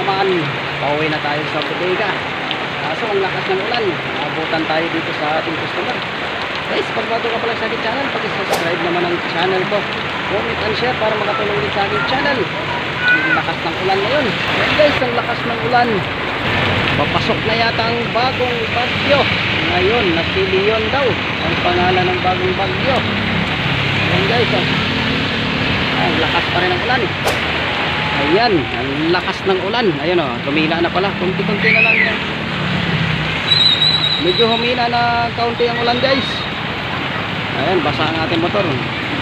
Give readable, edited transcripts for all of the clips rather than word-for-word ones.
naman. Pauwi na tayo sa bodega. Kaso ang lakas ng ulan. Abutan tayo dito sa ating customer. Guys, pag bago ka pala sa aking channel, pag-subscribe naman ang channel ko. Comment and share para makatulong din sa aking channel. Ang lakas ng ulan ngayon. Ayan guys, ang lakas ng ulan. Papasok na yata ang bagong bagyo. Ngayon, Nasilion daw ang pangalan ng bagong bagyo. Ayan guys, ang lakas pa rin ng ulan. Ayan, ang lakas ng ulan. Ayan o, tumila na pala. Kunti-kunti na lang yan. Medyo humina na kaunti ang ulan guys. Ayan, basa ang ating motor.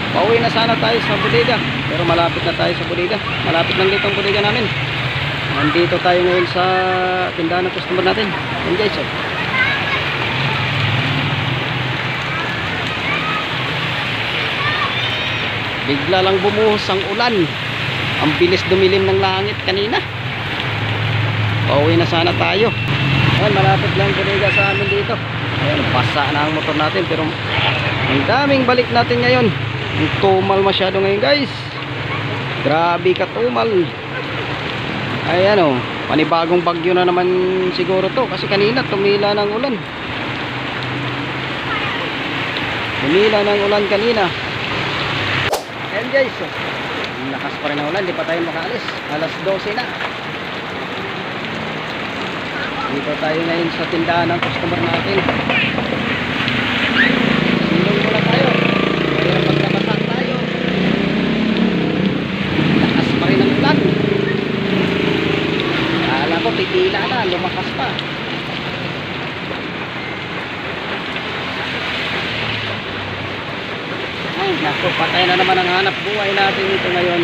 Pauwi na sana tayo sa bodega, pero malapit na tayo sa bodega. Malapit lang dito ang bodega namin. Nandito tayo ngayon sa tindahan ng customer natin. Ayan guys, oh. Bigla lang bumuhos ang ulan. Ang bilis dumilim ng langit kanina. Pauwi na sana tayo. Ayan, malapit lang bodega sa amin dito. Ayan, basa na ang motor natin, pero ang daming balik natin ngayon. Ang tumal masyado ngayon guys. Grabe ka tumal. Ayan o, panibagong bagyo na naman siguro to. Kasi kanina tumila ng ulan. Tumila ng ulan kanina. Ayan guys, ang lakas pa rin ng ulan. Di pa tayo makaalis. Alas 12 na. Dito tayo ngayon sa tindahan ng customer natin. Silong muna tayo. Mayroon paglabasan tayo. Lakas pa rin ang ulan. Kala ko pipila na, lumakas pa. Ay naku, patay na naman ang hanap buhay natin ito ngayon.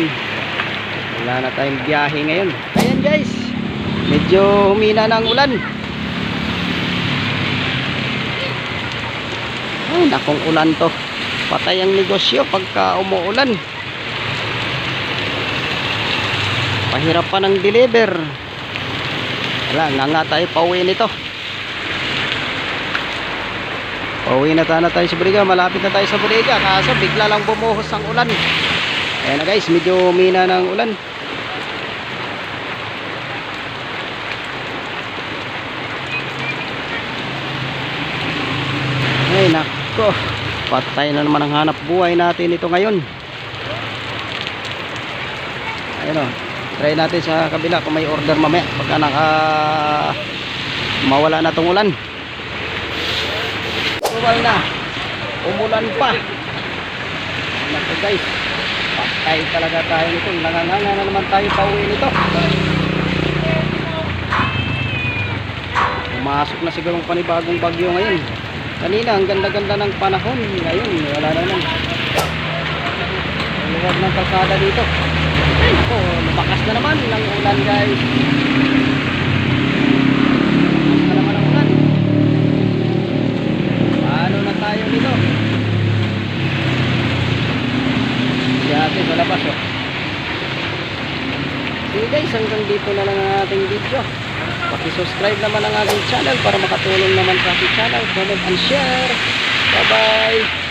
Wala na tayong biyahe ngayon. Ayan guys, medyo humina na ang ulan. Ay nakong ulan to. Patay ang negosyo pagka umuulan. Pahirap pa ng deliver. Wala, nga tayo pauwi nito. Pauwi na tayo sa bodega. Malapit na tayo sa bodega. Kaso bigla lang bumuhos ang ulan. Ayan na guys, medyo humina ng ulan. Ay nako, patay na naman ang hanap buhay natin ito ngayon. Ayun o, try natin sa kabila kung may order mamaya pagka mawala na itong ulan. Tumal na, umulan pa. Nako guys, patay talaga tayo nito. Nanganganga na naman tayo pauwi nito. Pumasok na siguro ang panibagong bagyo ngayon. Kanina ang ganda-ganda ng panahon. Ngayon wala na naman. Luwag ng kalsada dito. Ay nako, lumakas na naman ng ulan guys. Lumakas na naman ang ulan. Paano na tayo dito? Siyate sa labas oh. Sige guys, hanggang dito na lang ang ating video. Paki-subscribe naman ang ating channel para makatulong naman sa ating channel. Comment and share. Bye bye.